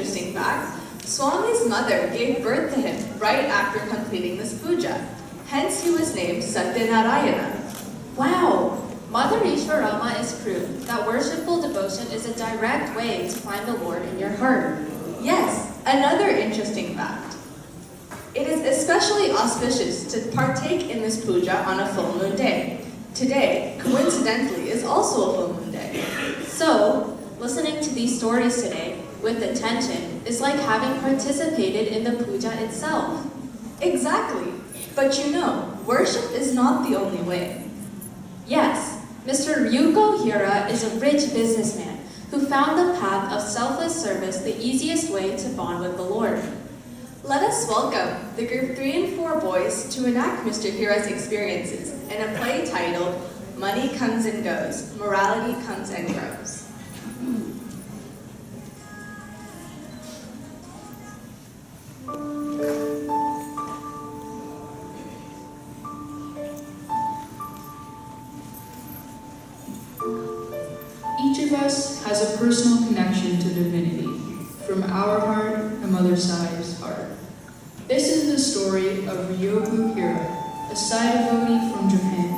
interesting fact, Swami's mother gave birth to him right after completing this puja. Hence he was named Satyanarayana. Wow! Mother Ishwarama is proof that worshipful devotion is a direct way to find the Lord in your heart. Yes, another interesting fact. It is especially auspicious to partake in this puja on a full moon day. Today, coincidentally, is also a full moon day. So, listening to these stories today with attention is like having participated in the puja itself. Exactly. But you know, worship is not the only way. Yes, Mr. Ryuko Hira is a rich businessman who found the path of selfless service the easiest way to bond with the Lord. Let us welcome the group 3 and 4 boys to enact Mr. Hira's experiences in a play titled Money Comes and Goes, Morality Comes and Grows. Each of us has a personal connection to divinity, from our heart and Mother Sai's heart. This is the story of Ryoku Hira, a Sai devotee from Japan.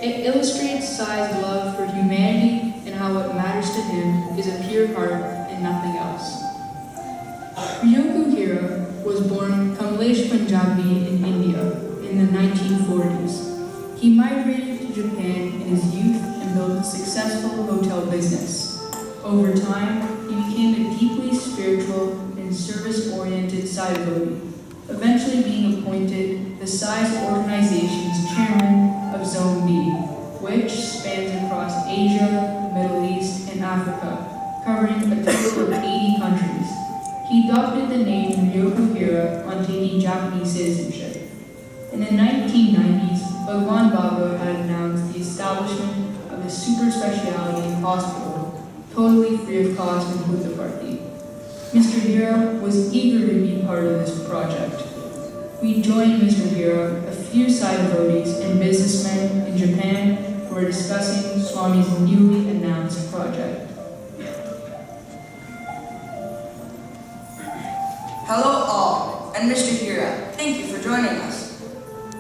It illustrates Sai's love for humanity and how what matters to him is a pure heart and nothing else. Ryoku Hira was born Kamlesh Punjabi in India in the 1940s. He migrated to Japan in his youth and built a successful hotel business. Over time, he became a deeply spiritual and service-oriented Sai devotee, eventually being appointed the Sai's organization's chairman of Zone B, which spans across Asia, the Middle East, and Africa, covering a total of 80 countries. He adopted the name Ryoku Hira on taking Japanese citizenship. In the 1990s, Bhagwan Baba had announced the establishment of a super specialty hospital, totally free of cost in Puttaparthi. Mr. Hira was eager to be part of this project. We joined Mr. Hira, a few Sai devotees and businessmen in Japan who are discussing Swami's newly announced project. Hello all, and Mr. Hira, thank you for joining us.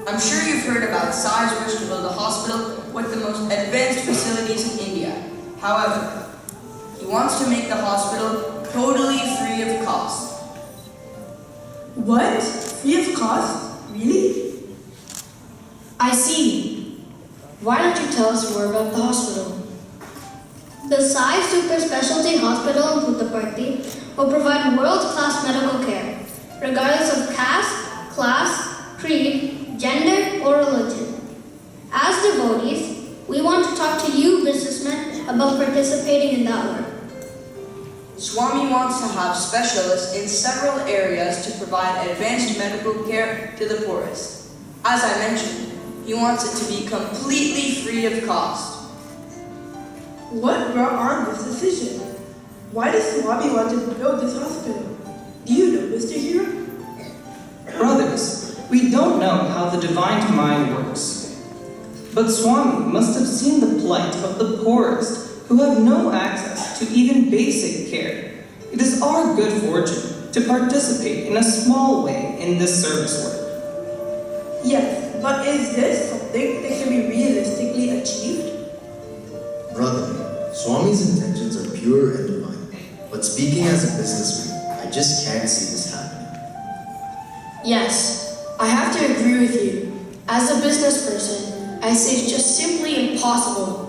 I'm sure you've heard about Sai's wish to build a hospital with the most advanced facilities in India. However, he wants to make the hospital totally free of cost. What? Free of cost? Really? I see. Why don't you tell us more about the hospital? The Sai Super Specialty Hospital in Puttaparthi will provide world-class medical care, regardless of caste, class, creed, gender, or religion. As devotees, we want to talk to you businessmen about participating in that work. Swami wants to have specialists in several areas to provide advanced medical care to the poorest. As I mentioned, he wants it to be completely free of cost. What brought on this decision? Why does Swami want to build this hospital? Do you know, Mr. Hira? Brothers, we don't know how the divine mind works. But Swami must have seen the plight of the poorest who have no access to even basic care. It is our good fortune to participate in a small way in this service work. Yes, but is this something that can be realistically achieved? Brother, Swami's intentions are pure and divine, but speaking as a businessman, I just can't see this happening. Yes, I have to agree with you. As a business person, I say it's just simply impossible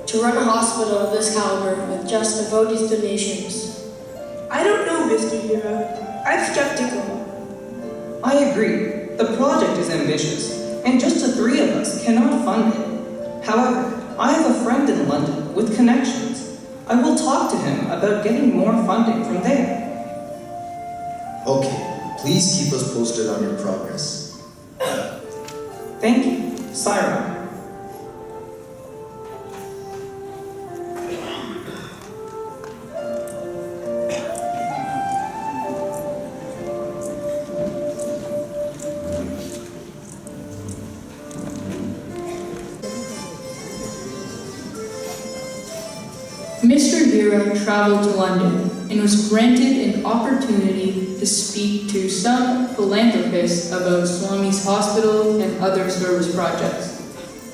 to run a hospital of this caliber with just devotees' donations. I don't know, Mr. Hira. I'm skeptical. I agree. The project is ambitious, and just the 3 of us cannot fund it. However, I have a friend in London with connections. I will talk to him about getting more funding from there. Okay, please keep us posted on your progress. Thank you, Saira. Mr. Hira traveled to London and was granted an opportunity to speak to some philanthropists about Swami's hospital and other service projects.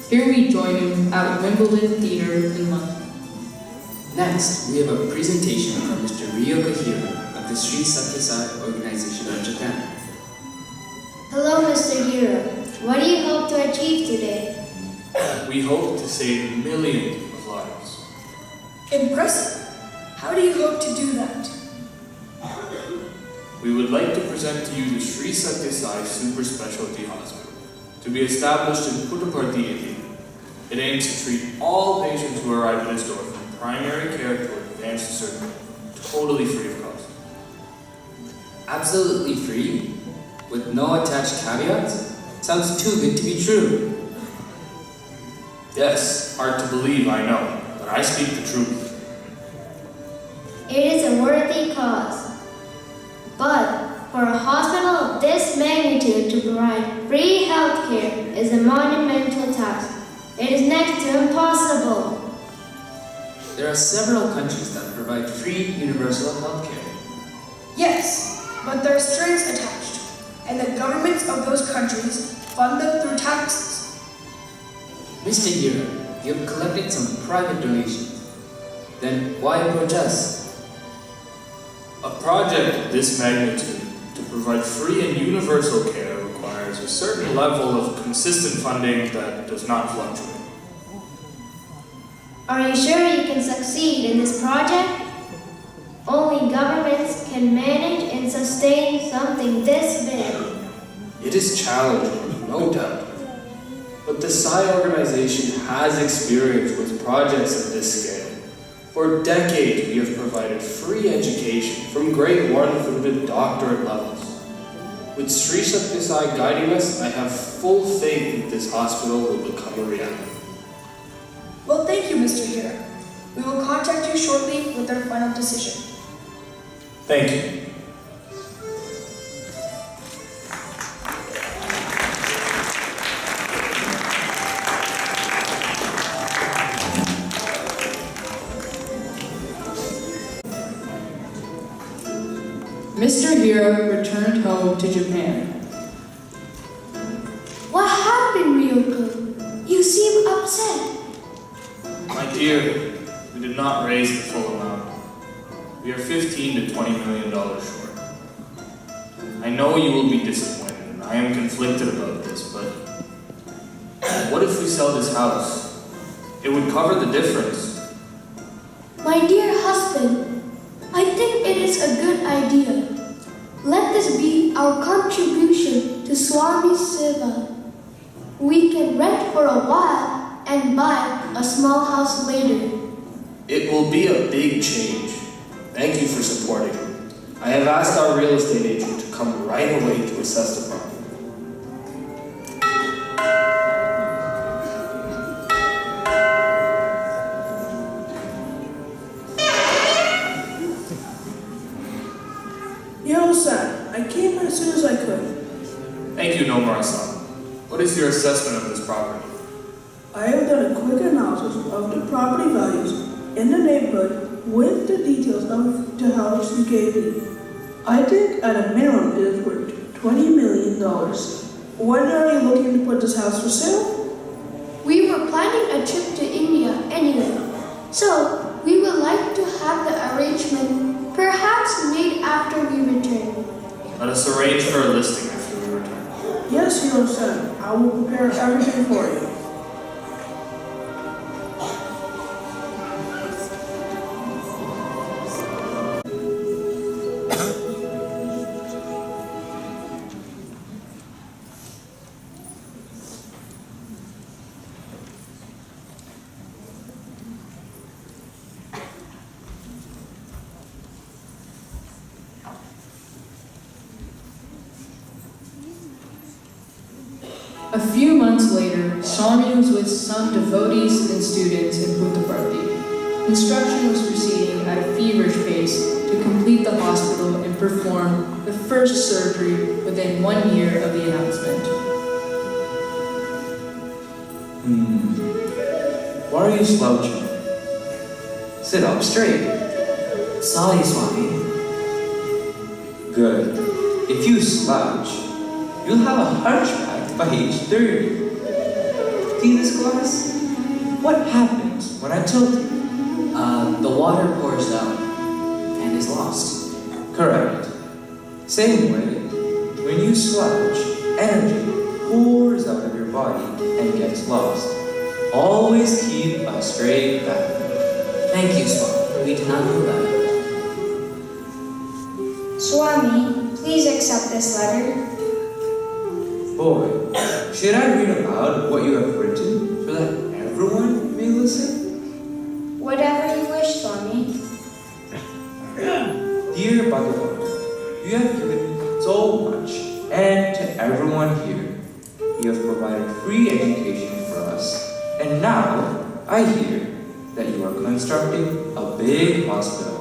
Here we join him at Wimbledon Theatre in London. Next, we have a presentation from Mr. Ryoka Hira of the Sri Satyasai organization of Japan. Hello, Mr. Hira. What do you hope to achieve today? We hope to save millions of lives. Impressive. How do you hope to do that? We would like to present to you the Sri Satyasai Super Specialty Hospital, to be established in Puttaparthi, India. It aims to treat all patients who arrive at its door from primary care to advanced surgery, totally free of cost. Absolutely free? With no attached caveats? Sounds too good to be true. Yes, hard to believe, I know, but I speak the truth. It is a worthy cause. But for a hospital of this magnitude to provide free health care is a monumental task. It is next to impossible. There are several countries that provide free universal health care. Yes, but there are strings attached, and the governments of those countries fund them through taxes. Mr. Hira, you have collected some private donations. Then why approach us? A project of this magnitude to provide free and universal care requires a certain level of consistent funding that does not fluctuate. Are you sure you can succeed in this project? Only governments can manage and sustain something this big. It is challenging, no doubt. But the Sai organization has experience with projects of this scale. For decades, we have provided free education from grade 1 through to doctorate levels. With Sri Satyasai guiding us, I have full faith that this hospital will become a reality. Well, thank you, Mr. Hira. We will contact you shortly with our final decision. Thank you. Mr. Hira returned home to Japan. What happened, Ryoko? You seem upset. My dear, we did not raise the full amount. We are $15 to $20 million short. I know you will be disappointed, and I am conflicted about this, but what if we sell this house? It would cover the difference. My dear husband, I think it is a good idea. Let this be our contribution to Swami Seva. We can rent for a while and buy a small house later. It will be a big change. Thank you for supporting me. I have asked our real estate agent to come right away to assess the property. Yo-san, I came as soon as I could. Thank you, Nomura-san. What is your assessment of this property? I have done a quick analysis of the property values in the neighborhood with the details of the house you gave me. I think at a minimum it is worth $20 million. When are you looking to put this house for sale? We were planning a trip to India anyway, so we would like to have the arrangement perhaps made after we return. Let us arrange for a listing after we return. Yes, Yo-san. I will prepare everything for you. A few months later, Swami was with some devotees and students in Puttaparthi. Construction was proceeding at a feverish pace to complete the hospital and perform the first surgery within 1 year of the announcement. Why are you slouching? Sit up straight. Sorry, Swami. Good. If you slouch, you'll have a hunchback by age 30. See this glass? What happens when I tilt it? The water pours out and is lost. Correct. Same way, when you slouch, energy pours out of your body and gets lost. Always keep a straight back. Thank you, Swami. We did not know that. Swami, please accept this letter. Boy, should I read aloud what you have written so that everyone may listen? Whatever you wish, Swami. Dear Bhagavan, you have given me so much, and to everyone here, you have provided free education for us. And now, I hear that you are constructing a big hospital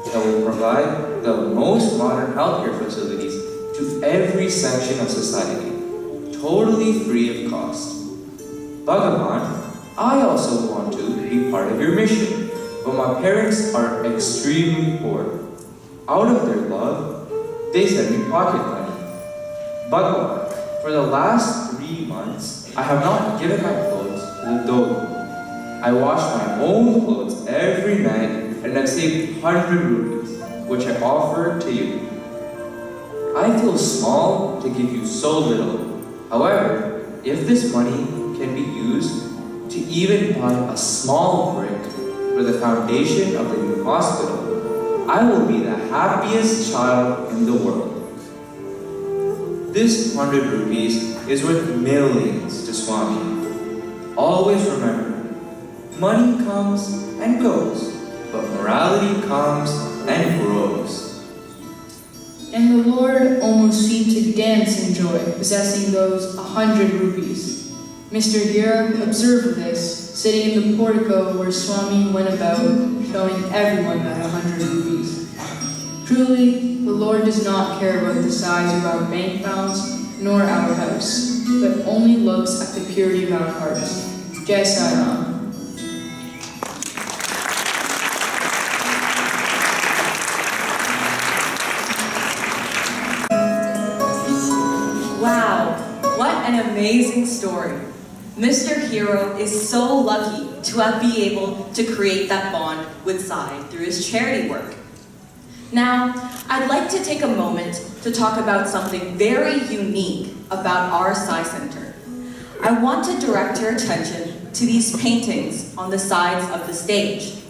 that will provide the most modern healthcare facilities to every section of society, totally free of cost. Bhagavan, I also want to be part of your mission, but my parents are extremely poor. Out of their love, they send me pocket money. Bhagavan, for the last 3 months, I have not given my clothes to the dodo. I wash my own clothes every night and I've saved 100 rupees, which I offer to you. I feel small to give you so little. However, if this money can be used to even buy a small brick for the foundation of the new hospital, I will be the happiest child in the world. This 100 rupees is worth millions to Swami. Always remember, money comes and goes, but morality comes and grows. And the Lord almost seemed to dance in joy, possessing those 100 rupees. Mr. Hira observed this, sitting in the portico where Swami went about, showing everyone that 100 rupees. Truly, the Lord does not care about the size of our bank balance, nor our house, but only looks at the purity of our hearts. Jai Sai Ram. Wow, what an amazing story. Mr. Hero is so lucky to have been able to create that bond with Sai through his charity work. Now, I'd like to take a moment to talk about something very unique about our Saicenter. I want to direct your attention to these paintings on the sides of the stage.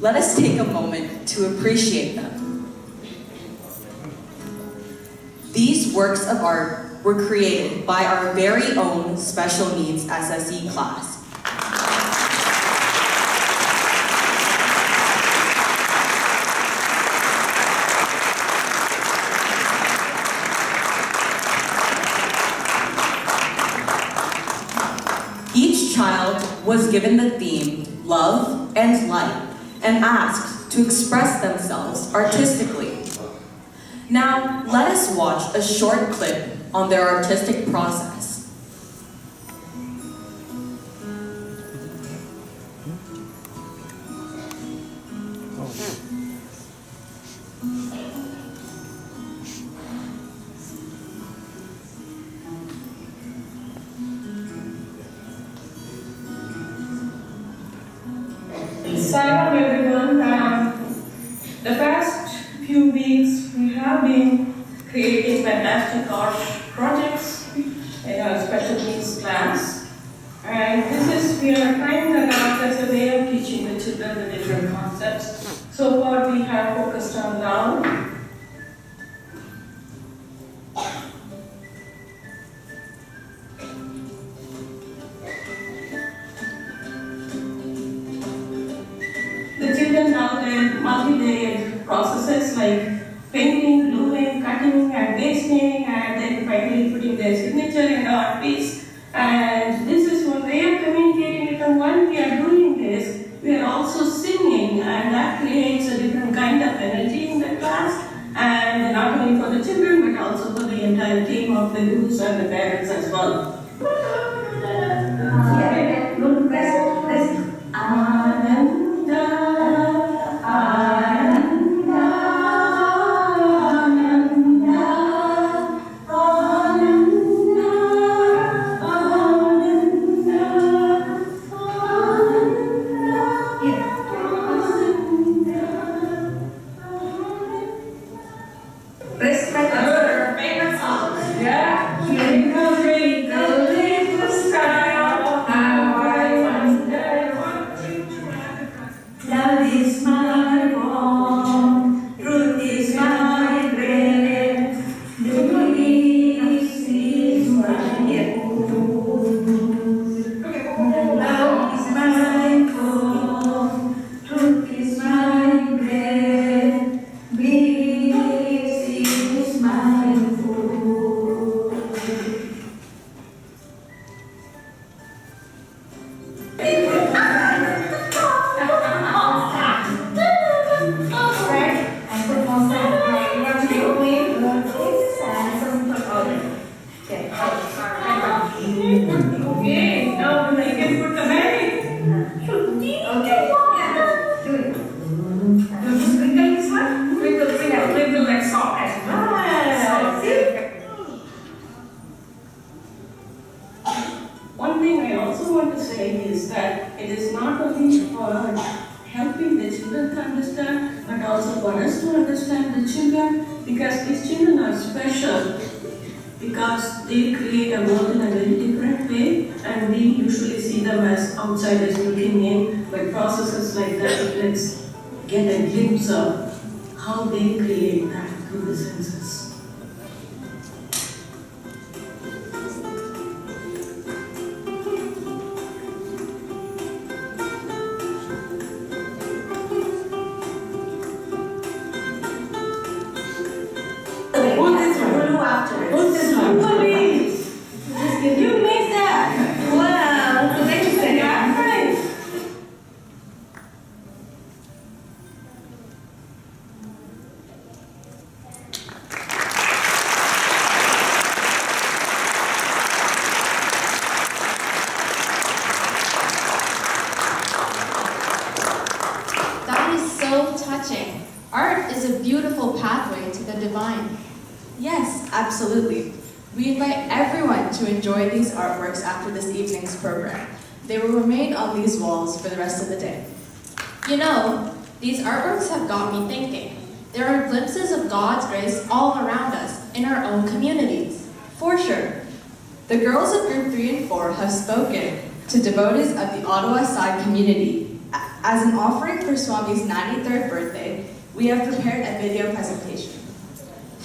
Let us take a moment to appreciate them. These works of art were created by our very own special needs SSE class. Each child was given the theme, love and light, and asked to express themselves artistically. Now, let us watch a short clip on their artistic process. Salam everyone. The past few weeks we have been creating fantastic art projects in our special needs class. And we are trying that out as a way of teaching the children the different concepts. So far we have focused on love, now the multi-layered processes like painting, gluing, cutting and pasting, and then finally putting their signature in the art piece. And this is one way of communicating it. And while we are doing this, we are also singing, and that creates a different kind of energy in the class. And not only for the children, but also for the entire team of the gurus and the parents as well. Ananda, Ananda. understand the children because these children are special because they create a world in a very different way and we usually see them as outsiders looking in, but processes like that, let's get a glimpse of how they create that through the senses. You made that! Wow, so thank you, Sarah. That is so touching. Art is a beautiful pathway to the divine. Yes, absolutely. We invite everyone to enjoy these artworks after this evening's program. They will remain on these walls for the rest of the day. You know, these artworks have got me thinking. There are glimpses of God's grace all around us in our own communities. For sure. The girls of Group 3 and 4 have spoken to devotees of the Ottawa side community. As an offering for Swami's 93rd birthday, we have prepared a video presentation.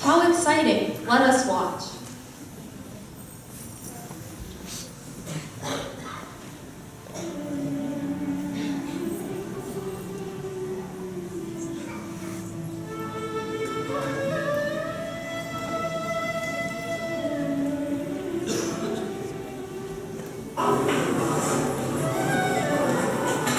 How exciting! Let us watch.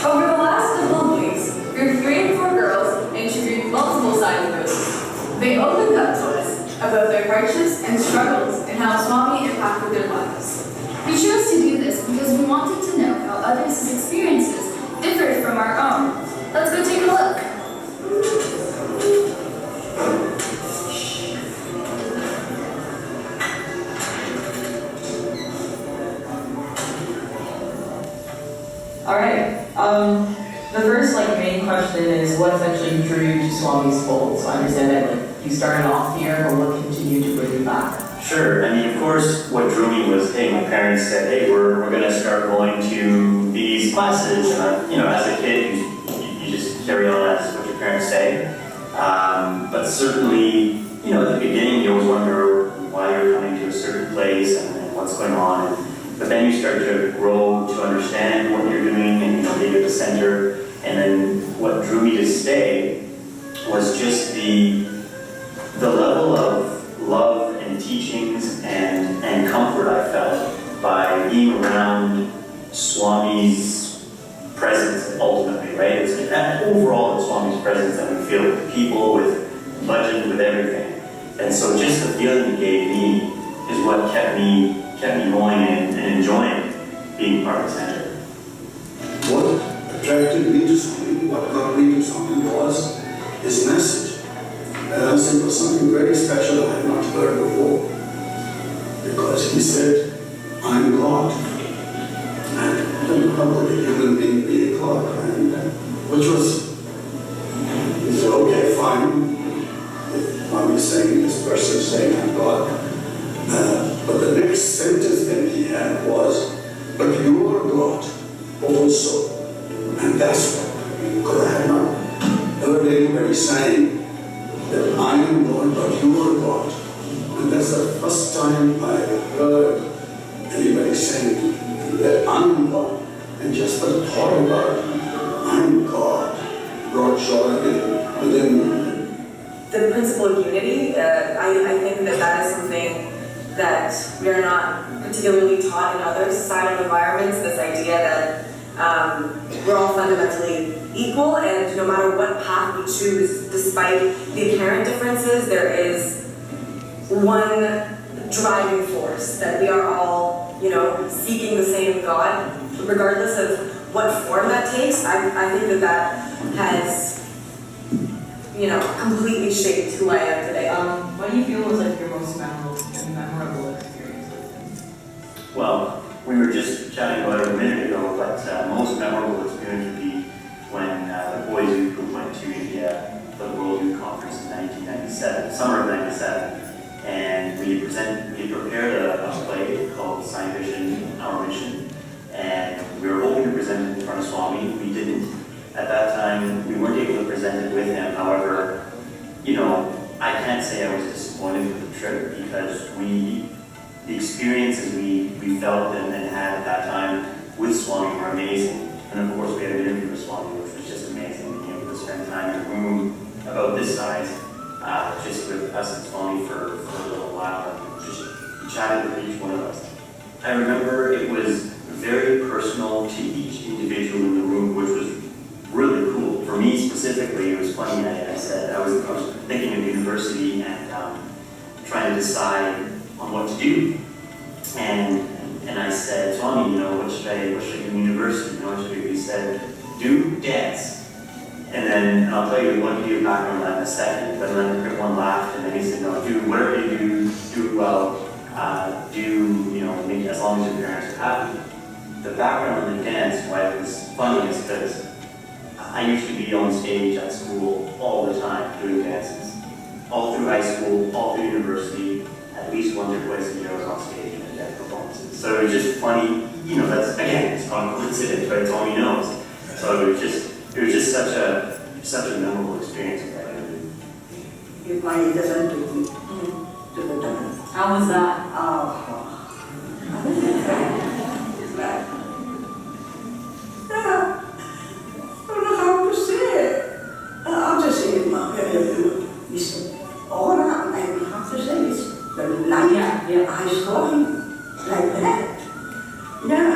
Over the last couple of weeks, Group 3 and 4 girls introduced multiple side devotees. They opened up to us about their hardships and struggles and how Swami impacted their lives. We chose to do this because we wanted to know how others' experiences differed from our own. Let's go take a look. Alright, the first main question is what essentially drew you to Swami's fold? So I understand that you started off here, but what continued to bring you back? Sure. I mean, of course, what drew me was, hey, my parents said, hey, we're going to start going to these classes. And, as a kid, you just carry on as what your parents say. But certainly, at the beginning, you always wonder why you're coming to a certain place and what's going on. But then you start to grow to understand what you're doing and, being at the center. And then what drew me to stay was just the level of love and teachings and comfort I felt by being around Swami's presence ultimately, right? It's overall it's Swami's presence that we feel with people, with bhajan, with everything. And so just the feeling he gave me is what kept me going and enjoying being part of the center. What attracted me to Swami, what got me to Swami was his message. It was something very special I had not heard before. Because he said, I'm God. And I don't know how would a human being be a God. And which was, he said, okay, fine. If Swami is saying, this person is saying, I'm God. But the next sentence that he had was, but you are God also. And that's what, because I had not heard anybody saying that I am God, but you are God. And that's the first time I heard anybody saying that I'm God. And just the thought about I'm God brought joy within me. The principle of unity, I think that is something that we are not particularly taught in other societal environments, this idea that we're all fundamentally equal, and no matter what path we choose, despite the apparent differences, there is one driving force, that we are all, seeking the same God, regardless of what form that takes. I think that has, completely shaped who I am today. What do you feel was your most memorable experience with him? Well, we were just chatting about it a minute ago, but most memorable experience would be when the boys' youth group went to the World Youth Conference in 97, summer of 97. And we prepared a play called Science Vision, Our Mission. And we were hoping to present it in front of Swami. We didn't. At that time, we weren't able to present it with him. However, you know, I can't say I was disappointed with the trip because the experiences we felt and had at that time with Swami were amazing. And of course, we had an interview with Swami, which was just amazing. Being able to spend time in a room about this size, just with us and Swami for a little while, and just chatted with each one of us. I remember it was very personal to each individual in the room, which was really cool. For me specifically, it was funny. I said I was thinking of university and trying to decide on what to do. And I said, Swami, you know, what should I do in university? You know, what should I do? He said, do dance. And then I'll tell you, one video background on that in a second, but then everyone laughed, and then he said, no, do whatever you do well, you know, make as long as your parents are happy. The background on the dance, why it was funny is because I used to be on stage at school all the time doing dances. All through high school, all through university, at least once or twice a year I was on stage and dance performances. So it was just funny, you know, that's, again, it's not a coincidence, but it's all he knows. So it was just such a memorable experience with that interview. You might listen to me, to the dance. How was that? It's like, I don't know how to say it. I'll just say it, it's all around, I have to say it's the light. I saw him like that. Yeah,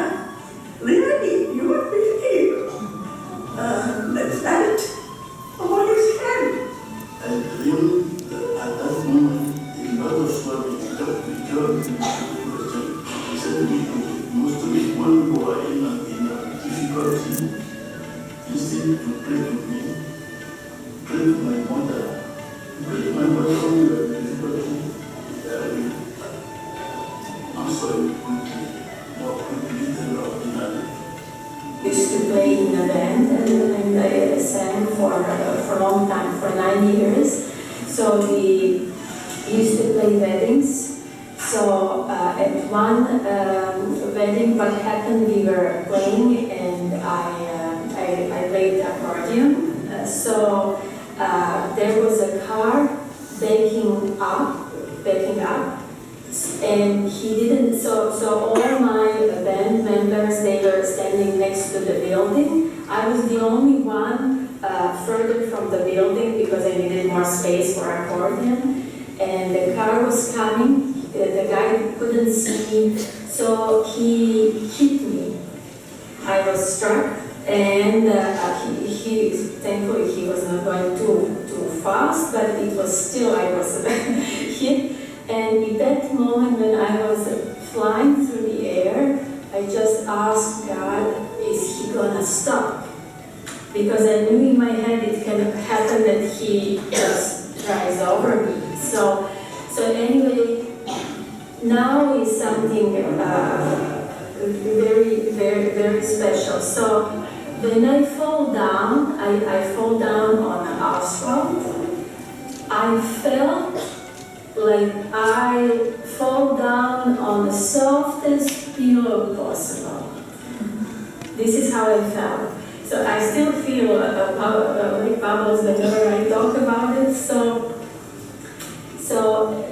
really, you would believe. That's that. Over his head. I dreamed that at that moment, in other Swami got the job in the question. He said, we must be one boy in a difficulty. Instead to pray to me, pray to my mother, pray to my mother who had difficulty. Answer quickly, more quickly than ordinary. Used to play in a band and I sang for a long time, for 9 years. So we used to play weddings. So at one wedding, what happened, we were playing and I played accordion. So there was a car backing up, and he didn't, so all my band members, they were standing next to the building. I was the only one further from the building because I needed more space for accordion. And the car was coming, the guy couldn't see me, so he hit me. I was struck, and he thankfully he was not going too fast, but it was still, I was hit. And in that moment when I was flying through the air, I just asked God, is he gonna stop? Because I knew in my head it can happen that he just drives over me. So anyway, now is something very, very, very special. So when I fall down, I fall down on asphalt. I felt like I fall down on the softest pillow possible. This is how I felt. So I still feel like bubbles whenever I talk about it. So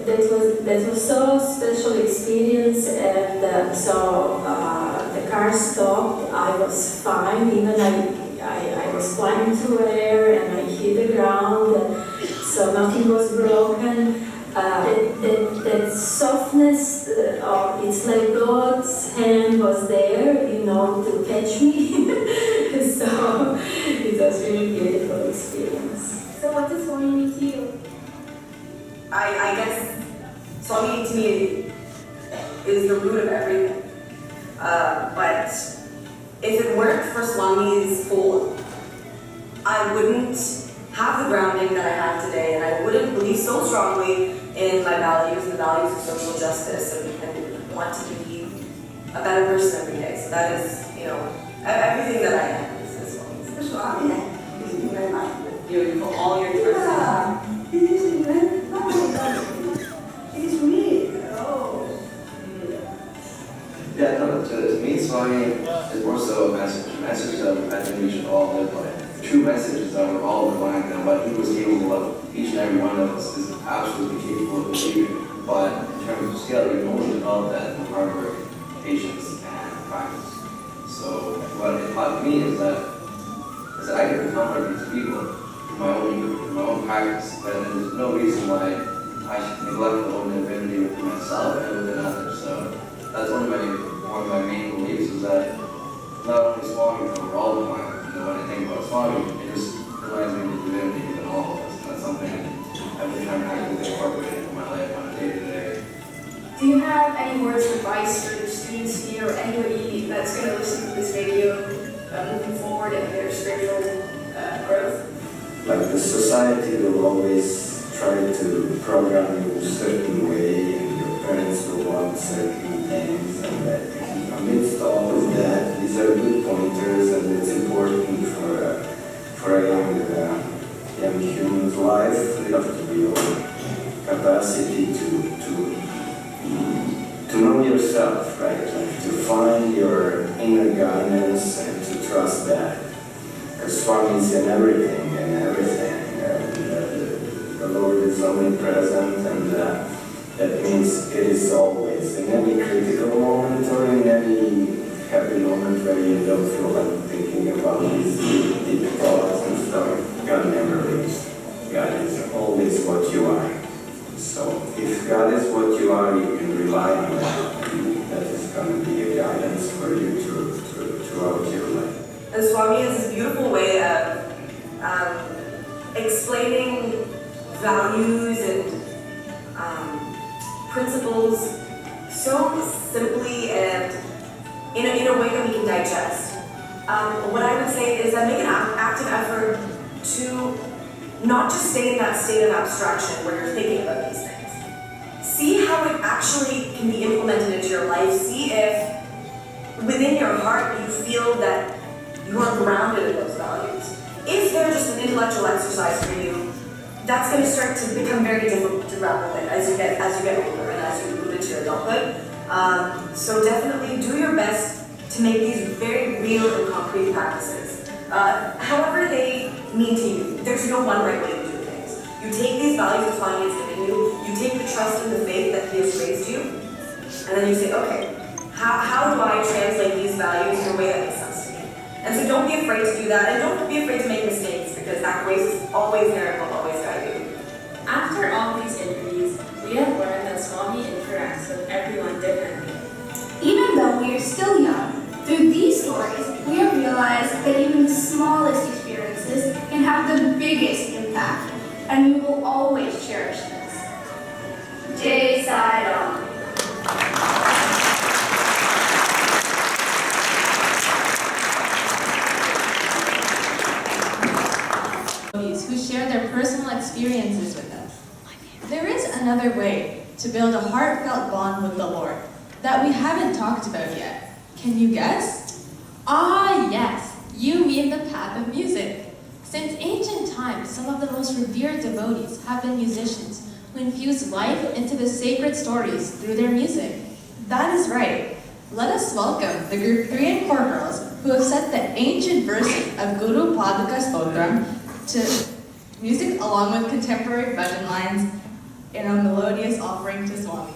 that was so special experience, and so the car stopped. I was fine. Even I was flying through air and I hit the ground. So nothing was broken. That softness, it's like God's hand was there, you know, to catch me. So it was really beautiful experience. So what does Swami mean to you? I guess Swami to me is the root of everything. But if it weren't for Swami's pull, I wouldn't have the grounding that I have today, and I wouldn't believe so strongly in my values and the values of social justice and want to be a better person every day. So that is, you know, everything that I am is Swami's. That's why I am. Beautiful, all your choices. Yeah. Swami is more so a message that I think we should all live by. The true message is that we're all divine, and what he was capable of, each and every one of us is absolutely capable of achieving. But in terms of skill, we can only develop that through hard work, patience, and practice. So what it taught me is that I can become like these people in my own practice, but there's no reason why I should neglect the own divinity within myself and within others. So that's one of my main beliefs is that not only Swami, but we're all divine. When I think about Swami, it just reminds me of the divinity within all of us. And that's something I've been trying to actively incorporate into my life on a day-to-day. Do you have any words of advice for the students here or anybody that's going to listen to this video moving forward in their spiritual growth? Like the society will always try to program you a certain way, and your parents will want certain things, and that amidst all of that, these are good pointers, and it's important for a young human's life. You have to be your capacity to know yourself, right? Like to find your inner guidance and to trust that. Because Swami is in everything, the Lord is omnipresent, and that means it is always in any critical moment or in any happy moment where you don't feel like thinking about these deep thoughts and stuff. God never leaves. God is always what you are. So if God is what you are, you can rely on that. That is going to be a guidance for you throughout your life. And Swami has this beautiful way of explaining values and principles so simply and in a way that we can digest. What I would say is that make an active effort to not just stay in that state of abstraction where you're thinking about these things. See how it actually can be implemented into your life. See if within your heart you feel that you are grounded in those values. If they're just an intellectual exercise for you, that's going to start to become very difficult to grapple with as you get older and as you move into your adulthood. So definitely do your best to make these very real and concrete practices. However they mean to you, there's no one right way to do things. You take these values that Swami has given you take the trust and the faith that he has raised you, and then you say, okay, how do I translate these values in a way that makes sense to me? And so don't be afraid to do that, and don't be afraid to make mistakes, because that grace is always there and will always guide you. After all these interviews, we have learned that Swami interacts with everyone differently. Even though we are still young, through these stories, we have realized that even the smallest experiences can have the biggest impact, and we will always cherish this. Jai Sai who share their personal experiences with us. There is another way to build a heartfelt bond with the Lord that we haven't talked about yet. Can you guess? Ah, yes, you mean the path of music. Since ancient times, some of the most revered devotees have been musicians who infuse life into the sacred stories through their music. That is right. Let us welcome the group 3 and 4 girls who have set the ancient version of Guru Paduka Stotram to music along with contemporary bhajan lines in a melodious offering to Swami.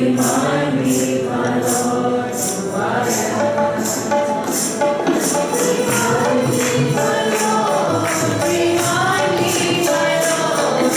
Remind me, my Lord, who I am. Remind me, my Lord, remind me, my Lord,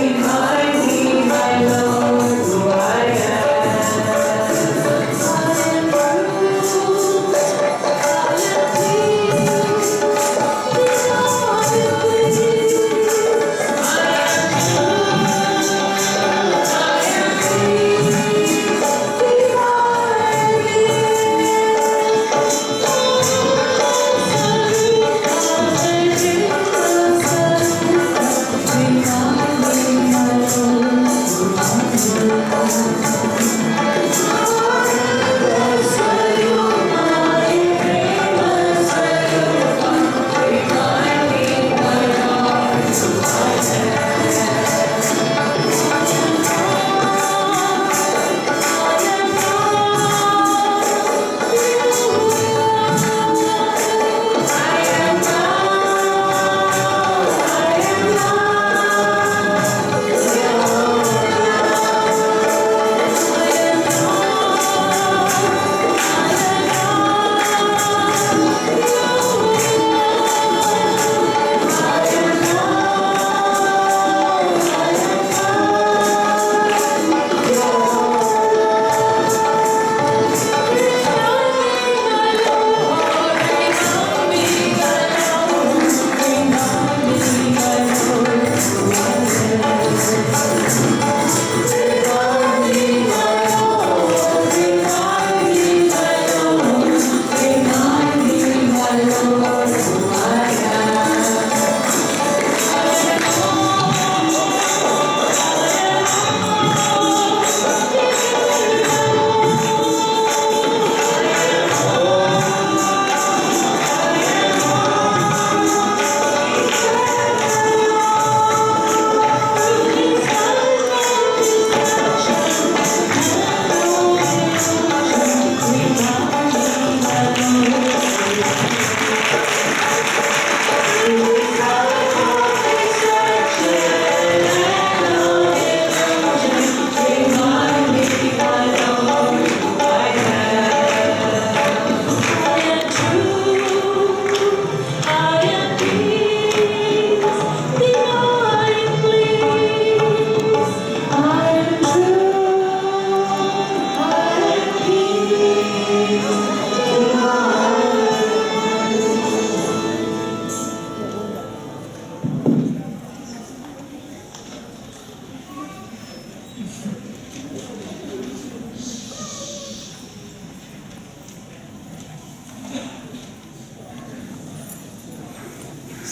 remind me, my Lord, who I am.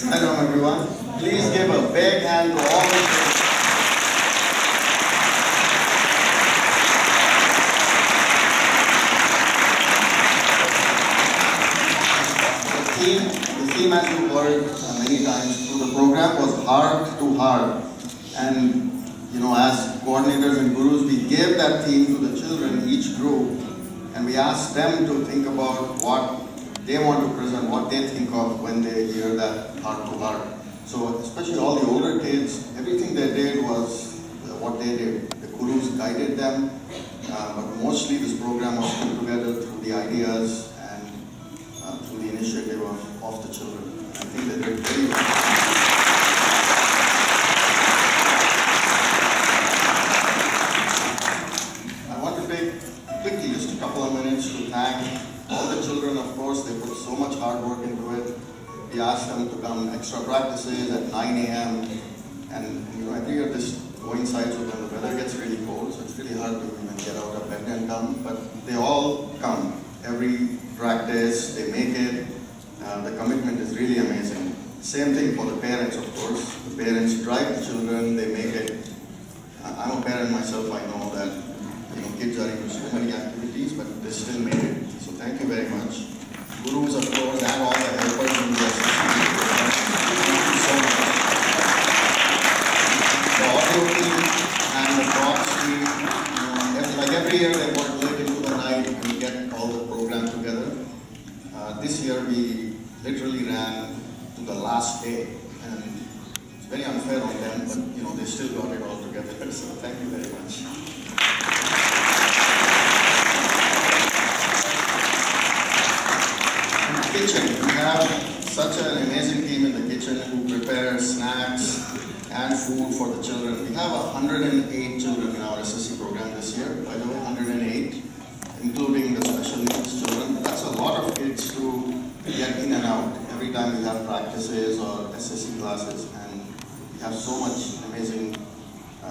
Hello everyone. Please give a big hand to all the theme as you heard many times through the program was heart to heart. And as coordinators and gurus, we gave that theme to the children, each group, and we asked them to think about what they want to present, what they think of when they hear that heart to heart. So especially all the older kids, everything they did was what they did. The gurus guided them, but mostly this program was put together through the ideas and through the initiative of the children. I think they did very well. I want to take quickly just a couple of minutes to thank all the children. Of course, they put so much hard work into it. We asked them to come extra practices at 9 a.m. And every year this coincides with when the weather gets really cold, so it's really hard to even get out of bed and come. But they all come every practice. They make The commitment is really amazing. Same thing for the parents, of course. The parents drive the children, they make it. I'm a parent myself, I know that kids are into so many activities, but they still make it. So thank you very much. Gurus, of course, and all the helpers in the association. Thank you so much. The audio team and the props team, like every year they work late into the night to get all the program together. This year we literally ran to the last day, and it's very unfair on them, but they still got it all together. So thank you very much. In the kitchen, we have such an amazing team in the kitchen who prepares snacks and food for the children. We have 108 children in our SSC program this year, by the way, 108, including the special needs children. That's a lot of kids to get in and out every time we have practices or SSC classes, and we have so much amazing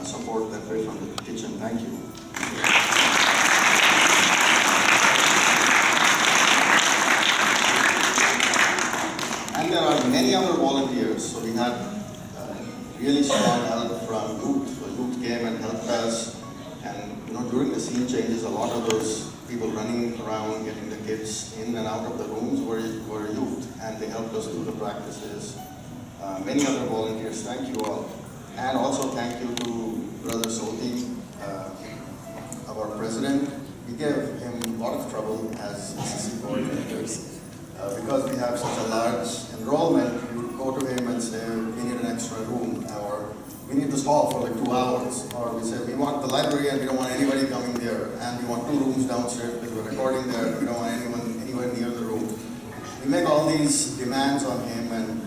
support that way from the kitchen. Thank you. And there are many other volunteers. So we had really strong help from youth. The youth came and helped us, and during the scene changes, a lot of those people running around getting the kids in and out of the rooms were youth, and they helped us do the practices. Many other volunteers, thank you all. And also thank you to Brother Soti, our president. We gave him a lot of trouble as SSC coordinators because we have such a large enrollment. You go to him and say, we need an extra room, or we need this hall for like 2 hours, or we say, we want the library and we don't want anybody coming there, and we want 2 rooms downstairs because we're recording there, we don't want anyone anywhere near the room. We make all these demands on him, and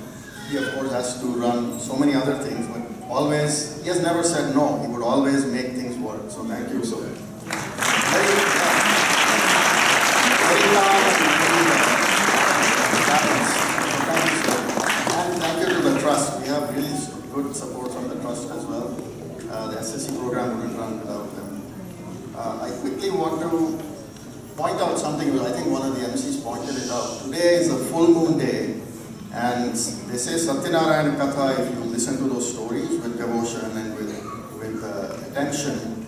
he of course has to run so many other things, but always, he has never said no, he would always make things work. So thank you so much. And thank you to the trust. We have really good support from the trust as well. The SSC program wouldn't run without them. I quickly want to point out something, I think one of the MCs pointed it out. Today is a full moon day, and they say Satyanarayana Katha, if you listen to those stories with devotion and with attention,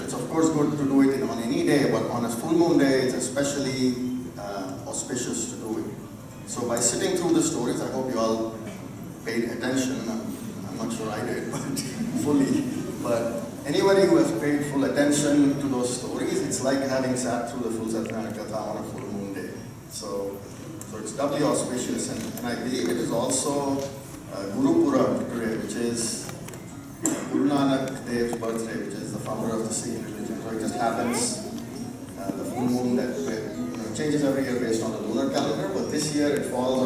it's of course good to do it on any day, but on a full moon day, it's especially auspicious to do it. So by sitting through the stories, I hope you all paid attention. I'm not sure I did, but fully. But anybody who has paid full attention to those stories, it's like having sat through the full Satyanarayana Katha on a full moon day. So it's doubly auspicious, and I believe it is also Guru Purab today, which is Guru Nanak Dev's birthday, which is the founder of the Sikh religion. So it just happens, the full moon that changes every year based on the lunar calendar, but this year it falls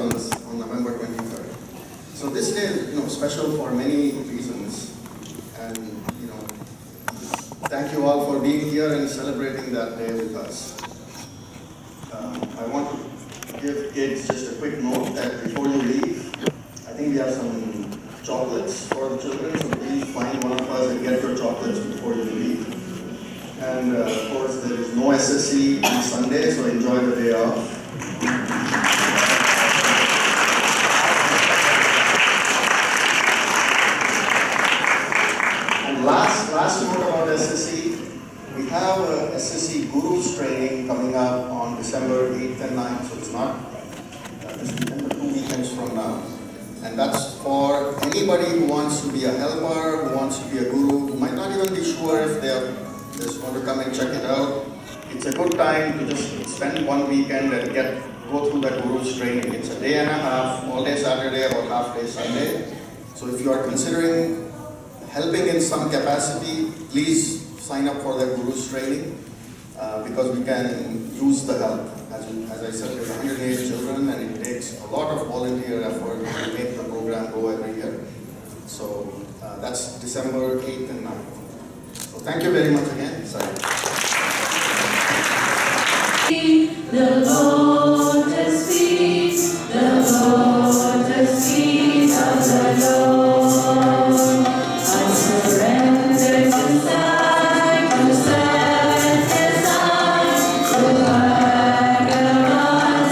on November 23rd. So this day is special for many reasons, and thank you all for being here and celebrating that day with us. I want to give kids just a quick note that before you leave, I think we have some chocolates for the children, so please find one of us and get your chocolates before you leave. And of course, there is no SSC on Sunday, so enjoy the day off. And last note about SSC, we have a SSC Gurus training coming up on December 8th and 9th, so it's not this weekend, but 2 weekends from now. And that's for anybody who wants to be a helper, who wants to be a guru, who might not even be sure if they just want to come and check it out. It's a good time to just spend 1 weekend and go through that Guru's training. It's a day and a half, all day Saturday or half day Sunday. So if you are considering helping in some capacity, please sign up for that Guru's training because we can use the help. As I said, there's 108 children, and it takes a lot of volunteer effort to make the program go every year. So that's December 8th and 9th. So thank you very much again. Sorry. The lotus feet, the lotus feet of the Lord. I surrender to side, to side, to side, to Bhagavan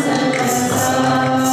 Sattva.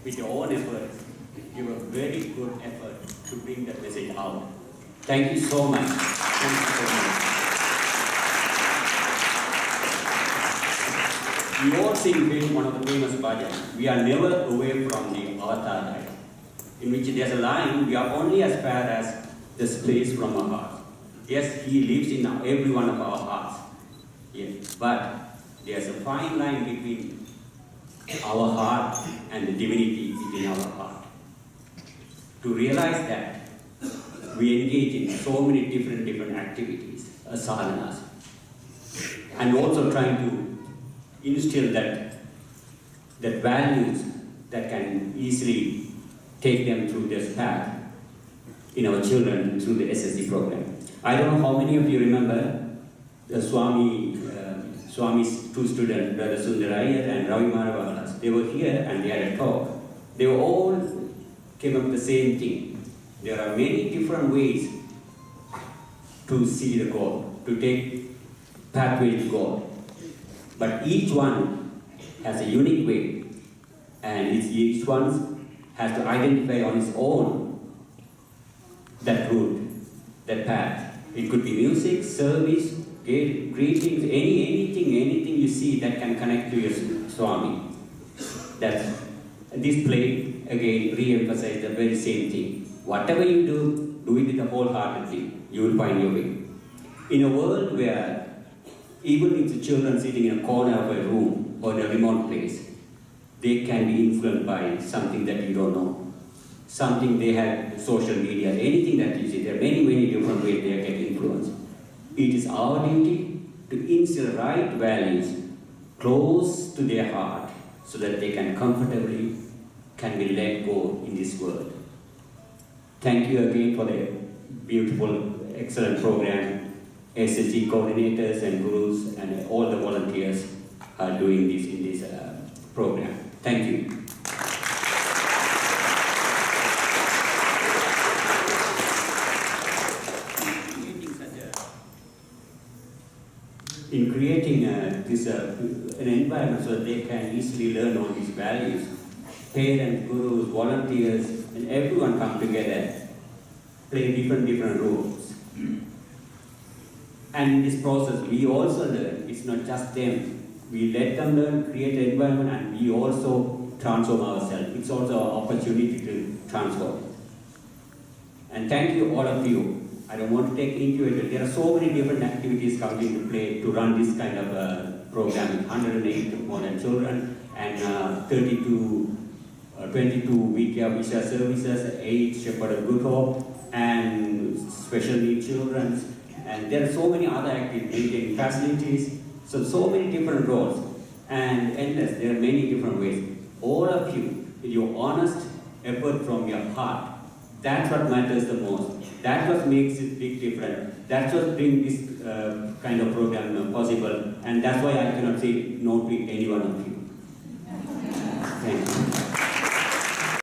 with your own efforts, give a very good effort to bring that message out. Thank you so much. Thank you so much. We all sing one of the famous bhajans, we are never away from the avatar light, in which there's a line, we are only as far as the space from our heart. Yes, he lives in every one of our hearts. Yes, but there's a fine line between our heart and the divinity within our heart. To realize that, we engage in so many different activities, sadhanas, and also trying to instill that values that can easily take them through this path in our children through the SSD program. I don't know how many of you remember the Swami's two students, Brother Sundaraya and Ravi Maravalas. They were here and they had a talk. They were all came up with the same thing. There are many different ways to see the God, to take pathway to God. But each one has a unique way, and each one has to identify on its own that route, that path. It could be music, service, greetings, anything you see that can connect to your Swami. This play again re-emphasizes the very same thing. Whatever you do it with a wholeheartedly. You will find your way. In a world where even if the children sitting in a corner of a room or in a remote place, they can be influenced by something that you don't know. Something they have, social media, anything that you see. There are many different ways they get influenced. It is our duty to instill right values close to their heart so that they can comfortably be let go in this world. Thank you again for the beautiful, excellent program. SSG coordinators and gurus and all the volunteers are doing this in this program. Thank you. In creating an environment so that they can easily learn all these values, parents, gurus, volunteers, and everyone come together, play different roles. And in this process, we also learn. It's not just them. We let them learn, create an environment, and we also transform ourselves. It's also an opportunity to transform. And thank you, all of you. I don't want to take into it. There are so many different activities coming into play to run this kind of program with 108 more than children and 22 Vidya Visha services, 8 Shepherd of Good Hope, and special needs children. And there are so many other activities, maintaining facilities, so many different roles, and endless, there are many different ways. All of you, with your honest effort from your heart, that's what matters the most. That's what makes it big difference. That's what brings this kind of program possible, and that's why I cannot say no to any one of you. Thank you.